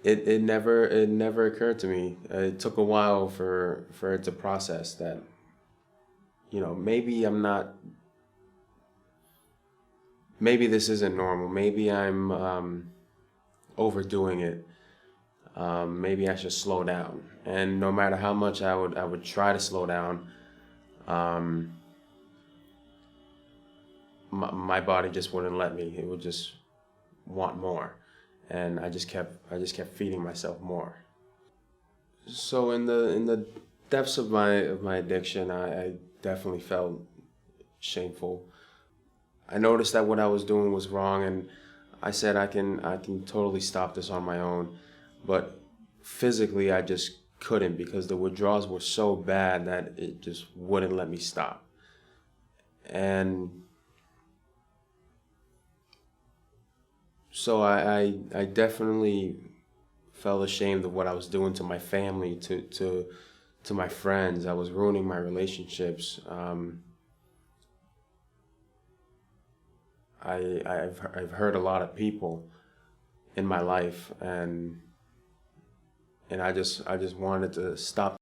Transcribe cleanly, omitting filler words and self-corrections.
it never occurred to me. It took a while for it to process that, maybe I'm not, maybe this isn't normal. Maybe I'm overdoing it. Maybe I should slow down. And no matter how much I would try to slow down, um, my body just wouldn't let me. It would just want more, and I just kept feeding myself more. So in the depths of my addiction, I definitely felt shameful. I noticed that what I was doing was wrong, and I said I can totally stop this on my own, but physically I just couldn't because the withdrawals were so bad that it just wouldn't let me stop. And so I definitely felt ashamed of what I was doing to my family, to my friends. I was ruining my relationships. I've hurt a lot of people in my life, and I just wanted to stop